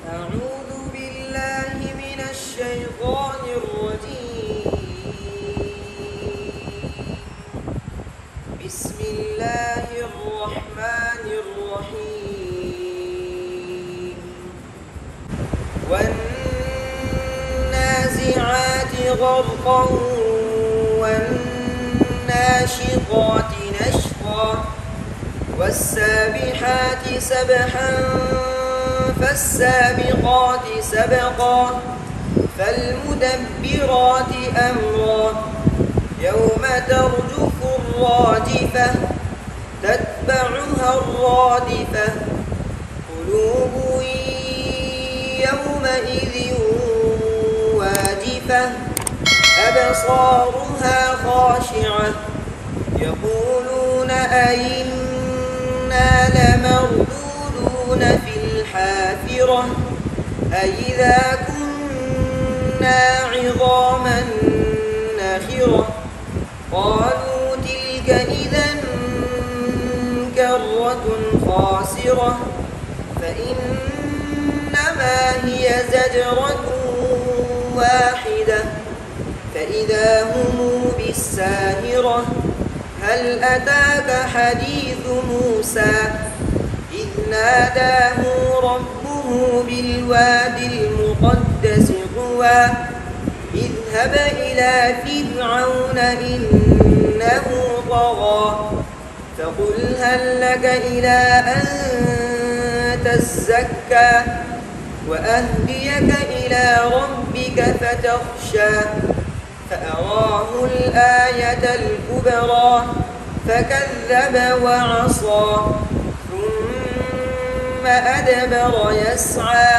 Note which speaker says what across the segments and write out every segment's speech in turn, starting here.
Speaker 1: أعوذ بالله من الشيطان الرجيم. بسم الله الرحمن الرحيم. والنازعات غرقا والناشطات نشطا والسابحات سبحا فالسابقات سبقا فالمدبرات أمرا يوم ترجف الراجفة تتبعها الرادفة قلوب يومئذ واجفة أبصارها خاشعة يقولون أئنا لمردودون في الحافرة أئذا كنا عظاما نخرة قالوا تلك إذا كرة خاسرة فإنما هي زجرة واحدة فإذا هم بالساهرة هل أتاك حديث موسى إذ ناداه ربه بالوادي المقدس طوى اذهب إلى فرعون إنه طغى فقل هل لك إلى أن تزكى وأهديك إلى ربك فتخشى فأراه الآية الكبرى فكذب وعصى ثم أدبر يسعى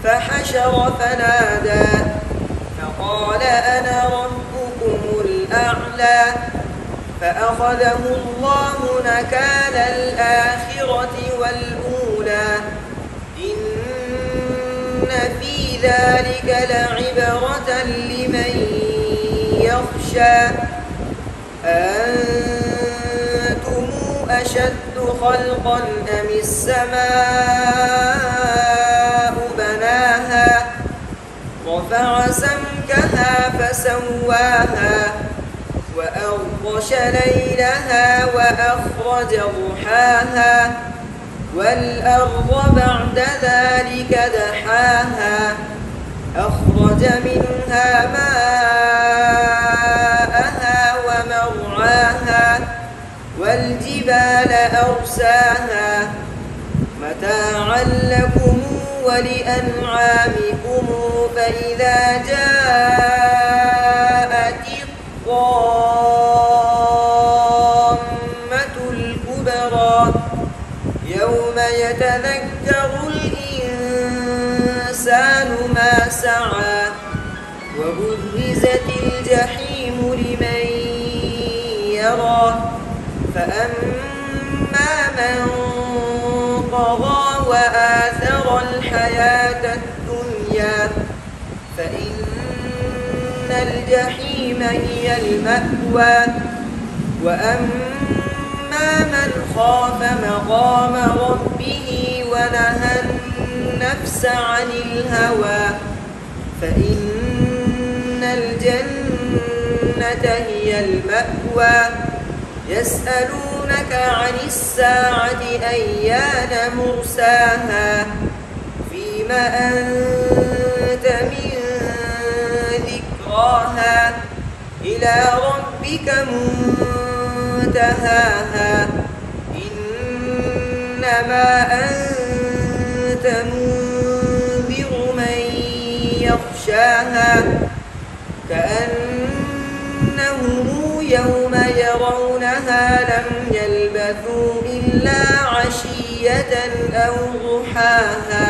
Speaker 1: فحشر فنادى فقال أنا ربكم الأعلى فأخذه الله نكال الآخرة والأولى إن في ذلك لعبرة لمن يخشى أنتم أشد خلقا أم السماء بناها رفع سمكها فسواها وأغطش ليلها وأخرج ضحاها والأرض بعد ذلك دحاها أخرج منها ماءها ومرعاها والجبال أرساها متاعا لكم ولأنعامكم فإذا جاءت الطامة الكبرى يوم يتذكر الإنسان ما سعى وبرزت الجحيم لمن يرى فأما من طغى وآثر الحياة الدنيا فإن الجحيم هي المأوى وأما من خاف مقام ربه ونهى النفس عن الهوى فإن الجنة هي المأوى يسألونك عن الساعة أيان مرساها فيما أنت من ذكراها إلى ربك منتهاها إنما أنت منذر من يخشاها كأنهم يوم يرونها لم يلبثوا إلا عشية أو ضحاها.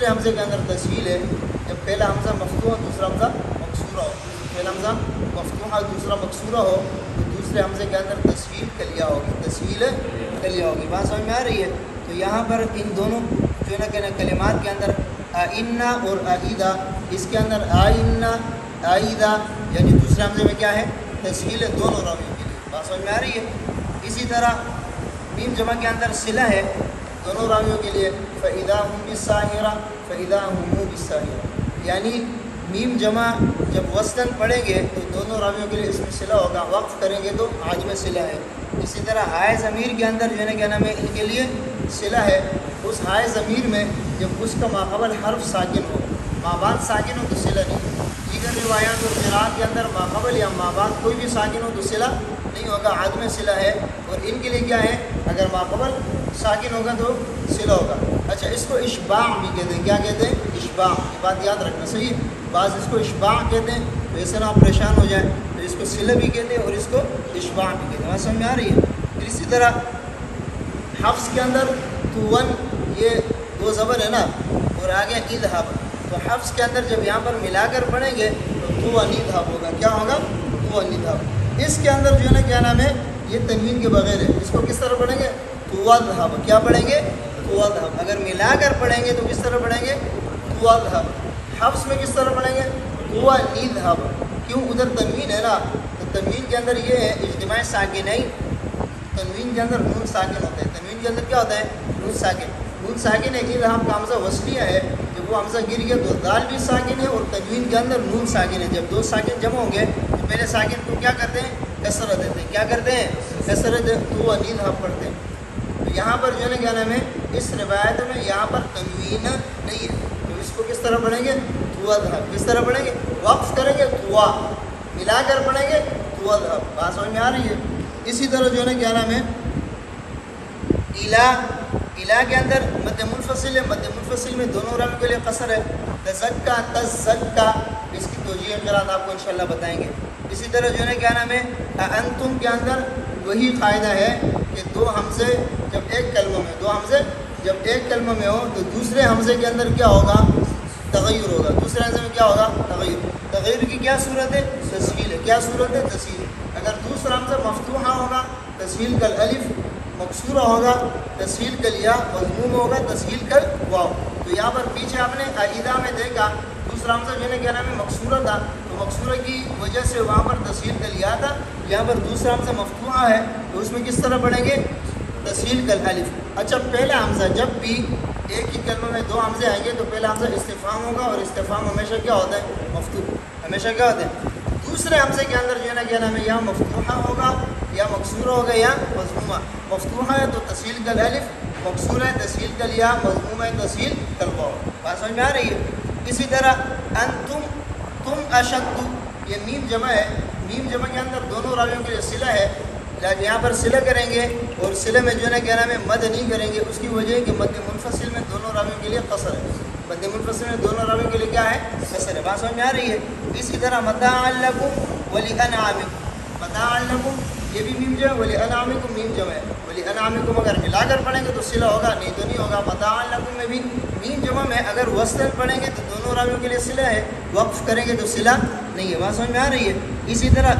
Speaker 2: دوسرے حمزے کے اندر تسہیل ہے، جب پہلا حمزہ مفتوح اور دوسرا حمزہ مکسورہ ہو، پہلا حمزہ مفتوح اور دوسرا مکسورہ ہو تو دوسرے حمزے کے اندر تسہیل کلیہ ہوگی، تسہیل کلیہ ہوگی. بات سمجھ میں آ رہی ہے؟ تو یہاں پر ان دونوں جو ہے نا کہنا کلمات کے اندر آئینہ اور آئیدہ، اس کے اندر آئینہ آئیدہ یعنی دوسرے حمزے میں کیا ہے؟ تسہیل ہے دونوں راویوں کے لیے. بات سمجھ میں آ رہی ہے؟ اسی طرح میم جمع کے اندر صلہ ہے دونوں راویوں کے لیے، فَإِذَا هُمْ بِالسَّاهِرَةِ فَإِذَا هُمْ بِالسَّاهِرَةِ، یعنی میم جمع جب وصلاً پڑھیں گے تو دونوں راویوں کے لیے اس میں صلہ ہوگا، وقف کریں گے تو عاجم صلہ ہے. اسی طرح ہائے ضمیر کے اندر جو ہے نا کیا نام ہے ان کے لیے صلہ ہے. اس ہائے ضمیر میں جب اس کا ماقبل حرف ساکن ہو، مابعد ساکن ہو تو صلہ نہیں. دیگر روایات اور قراءات کے اندر ماقبل یا مابعد کوئی بھی ساکن ہو تو صلہ نہیں ہوگا، عدم صلہ ہے. اور ان کے لیے کیا ہے؟ اگر ماقبل ساکن ہوگا تو صلہ ہوگا. اچھا، اس کو اشباع بھی کہتے ہیں. کیا کہتے ہیں؟ اشباع. یہ بات یاد رکھنا صحیح. بعض اس کو اشباع کہتے ہیں تو ایسے نہ آپ پریشان ہو جائیں، تو اس کو صلہ بھی کہتے ہیں اور اس کو اشباع بھی کہتے ہیں. بات سمجھ میں آ رہی ہے؟ پھر اسی طرح حفظ کے اندر تو یہ دو زبر ہے نا، اور آگے اذهب، تو حفظ کے اندر جب یہاں پر ملا کر پڑھیں گے تو اذهب ہوگا. کیا ہوگا؟ تو اذهب. اس کے اندر جو ہے نا کیا نام ہے یہ تنوین کے بغیر ہے. اس کو کس طرح پڑھیں گے؟ تو اذهب. کیا پڑھیں گے؟ تو اذهب. اگر ملا کر پڑھیں گے تو کس طرح پڑھیں گے؟ تو اذهب. حفظ میں کس طرح پڑھیں گے؟ تو اذهب. کیوں؟ ادھر تنوین ہے نا، تو تنوین کے اندر یہ ہے اجتماع ساکنین. تنوین کے اندر نون ساکن ہوتا ہے. تنوین کے اندر کیا ہوتا ہے؟ نون ساکن. نون ساکن ہے. اذهب کا حمزہ وصلیہ ہے، جب وہ حمزہ گر گیا تو دال بھی ساکن ہے اور تنوین کے اندر نون ساکن ہے. جب دو ساکن جمع ہوں گے تو پہلے ساکن کو کیا کرتے ہیں؟ کسرہ دیتے ہیں. کیا کرتے ہیں؟ کسرہ دیتے ہیں. تو اذهب پڑھتے ہیں. تو یہاں پر جو ہے نا کیا نام ہے اس روایت میں یہاں پر تنوین نہیں ہے، تو اس کو کس طرح پڑھیں گے؟ تو اذهب. کس طرح پڑھیں گے؟ وقف کریں گے تو ملا کر پڑھیں گے تو اذهب. بات سمجھ میں آ رہی ہے؟ اسی طرح جو ہے نا کیا نام ہے الہ کے اندر مد منفصل ہے. مد منفصل میں دونوں راوی کے لیے قصر ہے. تزکا تزکا، اس کی توجیہ قرات آپ کو انشاءاللہ بتائیں گے. اسی طرح جو ہے نا کیا نام ہے انتم کے اندر وہی قاعدہ ہے کہ دو حمزے جب ایک کلمہ میں، دو حمزے جب ایک کلمہ میں ہو تو دوسرے حمزے کے اندر کیا ہوگا؟ تغیر ہوگا. دوسرے حمزے میں کیا ہوگا؟ تغیر. تغیر کی کیا صورت ہے؟ تسہیل ہے. کیا صورت ہے؟ تسہیل. اگر دوسرا حمزہ مفتوحہ ہوگا تسہیل کل الف، مکسورہ ہوگا تسہیل کل یا، مضموم ہوگا تسہیل کل واو. تو یہاں پر پیچھے آپ نے عائدہ میں دیکھا دوسرا حمزہ جو ہے نا کیا نام ہے مکسورہ تھا، تو مکسورہ کی وجہ سے وہاں پر تسہیل کل یا تھا. یہاں پر دوسرا حمزہ مفتوحہ ہے تو اس میں کس طرح پڑھیں گے؟ تسہیل کل الف. اچھا، پہلا حمزہ جب بھی ایک ہی کلمہ میں دو حمزے آئیں گے تو پہلا حمزہ استفہام ہوگا، اور استفہام ہمیشہ کیا ہوتا ہے؟ مفتوح. ہمیشہ کیا ہوتا ہے؟ دوسرے حمزے کے اندر جو ہے نا کیا نام ہے یا مفتوحہ ہوگا یا مکسورہ ہوگا یا مضمومہ. مفتوحہ ہے تو تسہیل کل الف، مکسورہ ہے تسہیل کل یا، مضمومہ ہے تسہیل کل واو. بات سمجھ میں آ رہی ہے؟ اسی طرح انتم، تم اشد، یہ میم جمع ہے. میم جمع کے اندر دونوں راویوں کے لیے صلہ ہے، لیکن یہاں پر صلہ کریں گے اور صلہ میں جو ہے نا کیا نام ہے مد نہیں کریں گے. اس کی وجہ ہے کہ مد منفصل میں دونوں راویوں کے لیے قصر ہے. مد منفصل میں دونوں راویوں کے لیے کیا ہے؟ قصر ہے. بات سمجھ میں آ رہی ہے؟ اسی طرح متاعا لکم ولانعامکم. متاعا لکم یہ بھی میم جمع ہے، ولانعامکم میم جمع ہے. ولانعامکم اگر ملا کر پڑھیں گے تو صلہ ہوگا، نہیں تو نہیں ہوگا. متاعا لکم میں بھی میم جمع میں اگر وصلاً پڑھیں گے تو دونوں راویوں کے لیے صلہ ہے، وقف کریں گے تو صلہ نہیں ہے. بات سمجھ میں آ رہی ہے؟ اسی طرح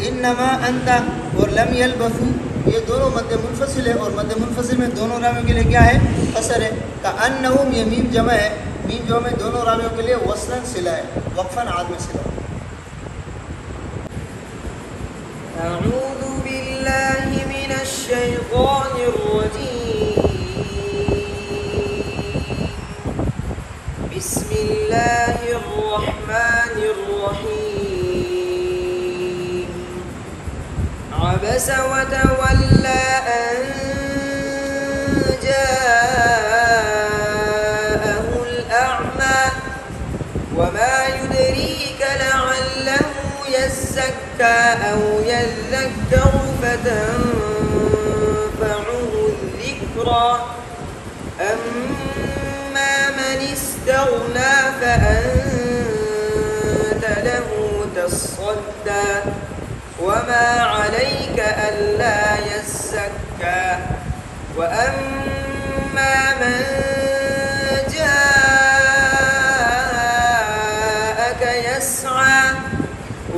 Speaker 2: انما انت اور لم یلبثوا، یہ دونوں مد منفصل ہے اور مد منفصل میں دونوں راویوں کے لیے کیا ہے؟ قصر ہے. کأنہم یہ میم جمع ہے. میم جمع میں دونوں راویوں کے لیے وصلاً صلہ ہے، وقفاً عدم صلہ.
Speaker 1: أعوذ بالله من الشيطان الرجيم. بسم الله الرحمن الرحيم. عبس وتولى أن جاءه الأعمى وما يدريك لعله يزكى أو يذكر فتنفعه الذكرى. أما من استغنى فأنت له تصدى وما عليك ألا يزكى. وأما من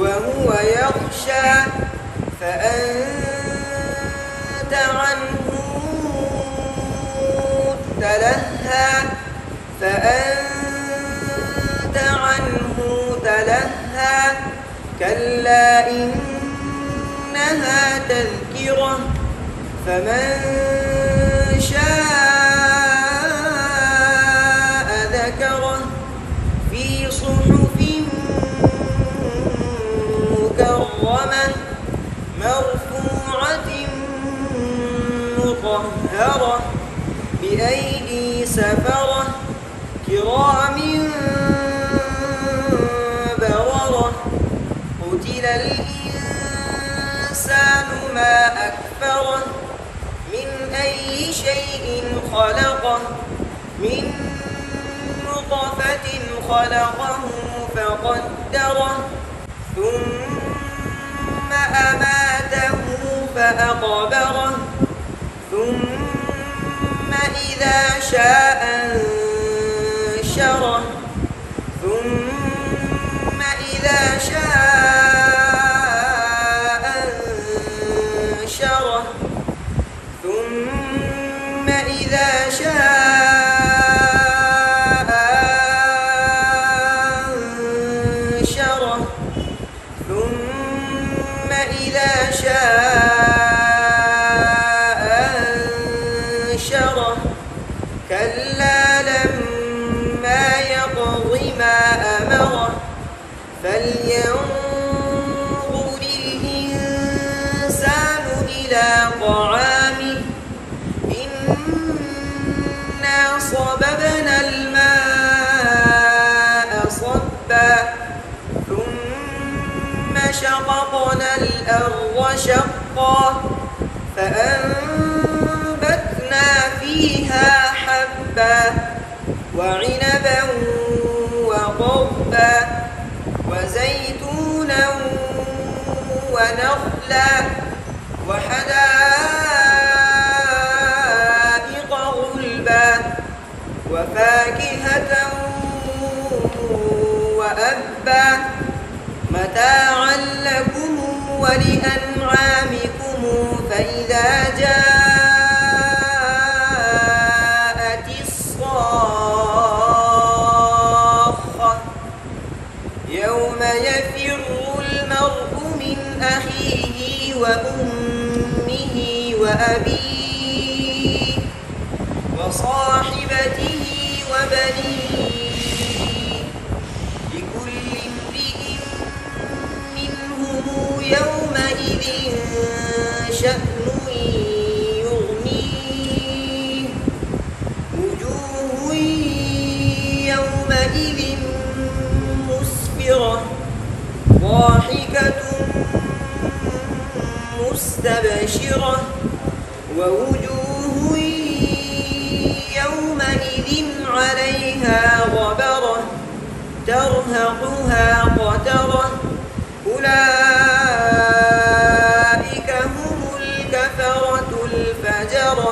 Speaker 1: وهو يغشى فأنت عنه تلهى فأنت عنه تلهى كلا إنها تذكرة فمن شاء ذكره في صحف مكرمة مرفوعة مطهرة بأيدي سفرة كرام بررة قتل الإنسان ما أكفره من أي شيء خلقه من نطفة خلقه فقدره ثم أماته فأقبره ثم إذا شاء أنشره ثم إذا شاء أنشره ثم إذا شاء أنشره ثم إذا شاء أنشره كلا لما يقض ما أمره فلينظر الإنسان إلى طعامه إنا صببنا الماء صبا ثم شققنا الأرض شقا فأنبتنا فيها حبا وعنبا وقضبا وزيتونا ونخلا وحدائق غلبا وفاكهة وأبا متاعا لكم ولأنعامكم فإذا جاءت الصاخة يوم يفر المرء من أخيه وأمه وأبيه وصاحبته وبنيه لكل امرئ منهم يومئذ شأن يغنيه وجوه يومئذ مسفرة ضاحكة مستبشرة ووجوه يومئذ عليها غبرة ترهقها قترة أولئك هم الكفرة الفجرة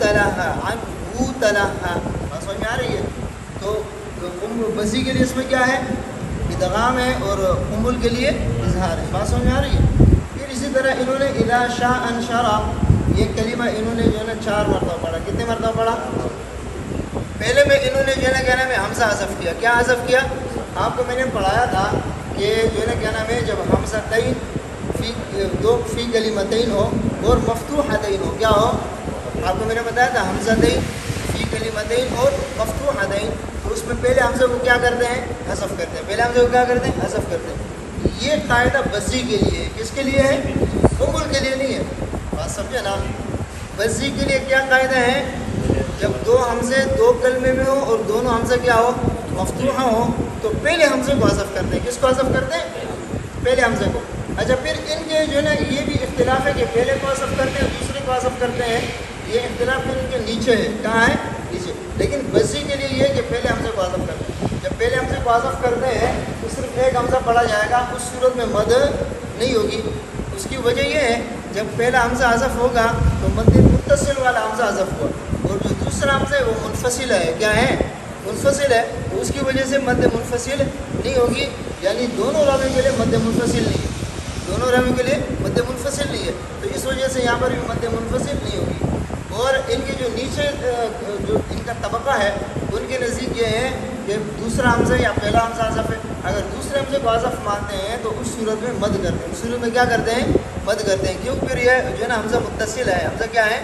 Speaker 2: تلہا، عنہ تلہا، بات سمجھ میں آ رہی ہے؟ تو بزی کے لیے اس میں کیا ہے؟ ادغام ہے، اور قنبل کے لیے اظہار ہے، بات سمجھ میں آ رہی ہے؟ پھر اسی طرح انہوں نے اذا شاء انشرا، یہ کلمہ انہوں نے جو ہے نا 4 مرتبہ پڑھا. کتنے مرتبہ پڑھا؟ پہلے میں انہوں نے جو ہے نا کیا نام ہے حمزہ حذف کیا. کیا حذف کیا؟ آپ کو میں نے پڑھایا تھا کہ جو ہے نا کیا نام ہے جب حمزتین فی کلمتین ہو اور مفتوحتین ہو، کیا ہو؟ آپ کو میں نے بتایا تھا حمزتین فی کلمتین اور مفتوحتین، تو اس میں پہلے حمزہ کو کیا کرتے ہیں؟ حذف کرتے ہیں. پہلے حمزہ کو کیا کرتے ہیں؟ حذف کرتے ہیں. یہ قاعدہ بزی کے لیے ہے. کس کے لیے ہے؟ قنبل کے لیے نہیں ہے. بات سمجھے نا؟ بزی کے لیے کیا قاعدہ ہے؟ جب 2 حمزے 2 کلمے میں ہو اور دونوں حمزہ کیا ہو؟ مفتوحہ ہو، تو پہلے حمزے کو حذف کرتے ہیں. کس کو حذف کرتے ہیں؟ پہلے حمزے کو. اچھا، پھر ان کے جو ہے نا یہ بھی اختلاف ہے کہ پہلے کو حذف کرتے ہیں دوسرے کو حذف کرتے ہیں. یہ اختلاف پھر ان کے نیچے ہے. کہاں ہے؟ نیچے. لیکن بزی کے لیے یہ ہے کہ پہلے حمزے کو حذف کرتے ہیں. جب پہلے حمزے کو حذف کرتے ہیں تو صرف ایک حمزہ پڑھا جائے گا، اس صورت میں مد نہیں ہوگی. اس کی وجہ یہ ہے جب پہلا حمزہ حذف ہوگا تو مد متصل والا حمزہ حذف ہوا، اور جو دوسرا حمزہ ہے وہ منفصل ہے. کیا ہے؟ منفصل ہے. تو اس کی وجہ سے مد منفصل نہیں ہوگی، یعنی دونوں راوی کے لیے مد منفصل نہیں ہے. دونوں راوی کے لیے مد منفصل نہیں ہے، تو اس وجہ سے یہاں پر بھی مد منفصل نہیں ہوگی. اور ان کے جو نیچے جو ان کا طبقہ ہے ان کے نزدیک یہ ہے کہ دوسرا حمزہ یا پہلا حمزہ حذف ہے. اگر دوسرے حمزے کو حذف مانتے ہیں تو اس صورت میں مد کرتے ہیں. اس صورت میں کیا کرتے ہیں؟ مد کرتے ہیں. کیوں؟ پھر یہ جو ہے نا حمزہ متصل ہے. حمزہ کیا ہے؟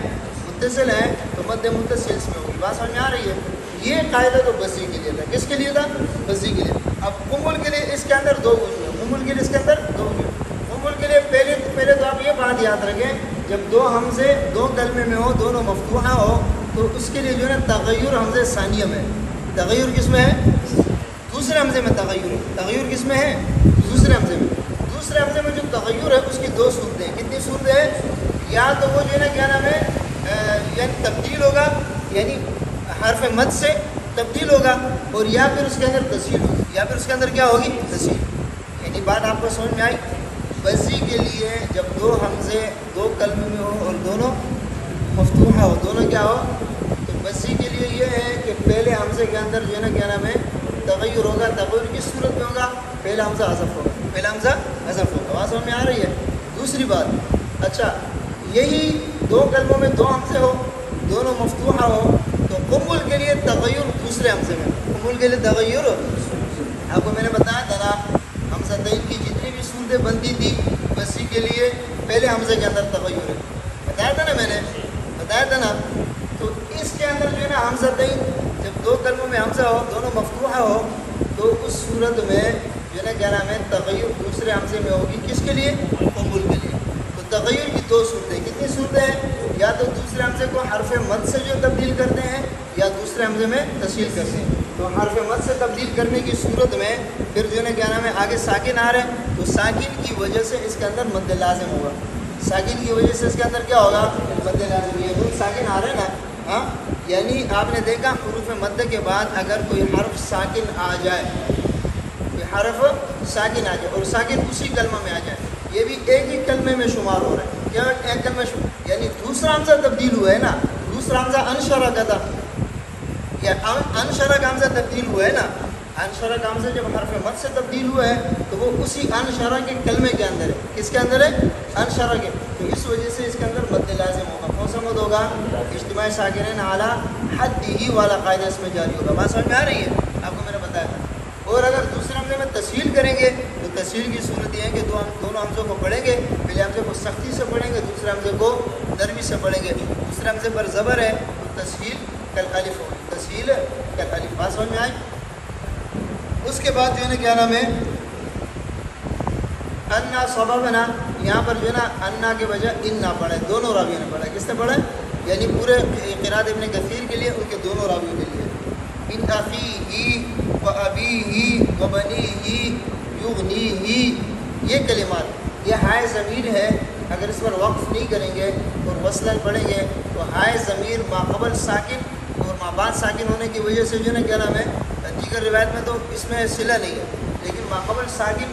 Speaker 2: متصل ہے، تو مد متصل اس میں ہوگی. بات سمجھ میں آ رہی ہے؟ یہ قاعدہ تو بزی کے لیے تھا. کس کے لیے تھا؟ بزی کے لیے. اب قنبل کے لیے اس کے اندر 2 وجوہ ہیں. قنبل کے لیے اس کے اندر 2 وجوہ. قنبل کے لیے پہلے تو آپ یہ بات یاد رکھیں، جب 2 حمزے 2 کلمے میں ہو، دونوں مفتوحہ ہو، تو اس کے لیے جو ہے نا تغیر حمزہ ثانیہ میں. تغیر کس میں ہے؟ دوسرے حمزے میں تغیر ہے. تغیر کس میں ہے؟ دوسرے حمزے میں. دوسرے حمزے میں جو تغیر ہے اس کی 2 صورتیں ہیں. کتنی صورتیں ہیں؟ یا تو وہ جو ہے نا کیا نام ہے یعنی تبدیل ہوگا، یعنی حرف مد سے تبدیل ہوگا، اور یا پھر اس کے اندر تصحیح ہوگی. یا پھر اس کے اندر کیا ہوگی؟ تصحیح. یعنی بات آپ کو سمجھ میں آئی؟ بزی کے لیے جب 2 حمزے 2 کلمے میں ہو اور دونوں مفتوحہ ہو، دونوں کیا ہو، تو بزی کے لیے یہ ہے کہ پہلے حمزے کے اندر جو ہے نا کیا نام ہے تغیر ہوگا. تغیر کس صورت میں ہوگا؟ پہلا حمزہ حذف ہوگا. پہلا حمزہ حذف ہوگا. بات سمجھ میں آ رہی ہے؟ دوسری بات، اچھا یہی 2 کلموں میں 2 حمزے ہو، دونوں مفتوحہ ہو، تو قنبل کے لیے تغیر دوسرے حمزے میں. قنبل کے لیے تغیر آپ کو میں نے بتایا تھا نا، حمزتین کی جتنی بھی صورتیں بنتی تھی بزی کے لیے پہلے حمزے کے اندر تغیر ہے. بتایا تھا نا میں نے، بتایا تھا نا. تو اس کے اندر جو ہے نا حمزتین جب 2 کلموں میں حمزہ ہو، دونوں مفتوحہ ہو، تو اس صورت میں جو ہے نا کیا نام ہے تغیر دوسرے حمزے میں ہوگی. کس کے لیے؟ قنبل کے لیے. تو تغیر کی 2 صورتیں. کتنی صورتیں ہیں؟ یا تو دوسرے حمزے کو حرف مد سے جو تبدیل کرتے ہیں، یا دوسرے حمزے میں تصحیح کرتے ہیں. تو حرف مد سے تبدیل کرنے کی صورت میں پھر جو ہے نا کیا نام ہے آگے ساکن آ رہے ہیں، تو ساکن کی وجہ سے اس کے اندر مد لازم ہوگا. ساکن کی وجہ سے اس کے اندر کیا ہوگا؟ مد لازم. یہ دونوں ساکن آ رہے ہیں نا، ہاں، یعنی آپ نے دیکھا حروف مد کے بعد اگر کوئی حرف ساکن آ جائے، کوئی حرف ساکن آ جائے اور ساکن اسی کلمہ میں آ جائے، یہ بھی ایک ہی کلمے میں شمار ہو رہا ہے. کیا ایک کلمہ یعنی دوسرا حمزہ تبدیل ہوا ہے نا. دوسرا حمزہ انشرہ کا تھا، یا انشرہ کا حمزہ تبدیل ہوا ہے نا. انشرہ کا حمزہ جب حرف مد سے تبدیل ہوا ہے تو وہ اسی انشرہ کے کلمے کے اندر ہے. کس کے اندر ہے؟ انشرہ کے. تو اس وجہ سے اس کے اندر مد لازم ہوگا. کون سا مد ہوگا؟ اجتماع ساکنین علی حدہ والا قاعدہ اس میں جاری ہوگا. بات سمجھ میں آ رہی ہے؟ آپ کو میں نے بتایا تھا. اور اگر دوسرے حمزے میں تسہیل کریں گے تو تسہیل کی صورت یہ ہے کہ دونوں حمزوں کو پڑھیں گے. پہلے حمزے کو سختی سے پڑھیں گے، دوسرے حمزے کو نرمی سے پڑھیں گے. دوسرے حمزے پر زبر ہے تو تسہیل کالالف ہوگی. تسہیل کالالف. بات سمجھ میں آئی؟ اس کے بعد جو ہے نا کیا نام ہے انا صببنا، یہاں پر جو ہے نا انا کے بجائے انا پڑھا ہے. دونوں راویوں نے پڑھا ہے. کس نے پڑھا ہے؟ یعنی پورے قرات ابن کثیر کے لیے، ان کے دونوں راویوں کے لیے. ان اخیہ و ابیہ و بنیہ یغنیہ، یہ کلمات، یہ ہائے ضمیر ہے. اگر اس پر وقف نہیں کریں گے اور وصلاً پڑھیں گے تو ہائے ضمیر ماقبل ساکن اور مابعد ساکن ہونے کی وجہ سے جو ہے نا کیا نام ہے دیگر روایت میں تو اس میں صلہ نہیں ہے، لیکن ماقبل ساکن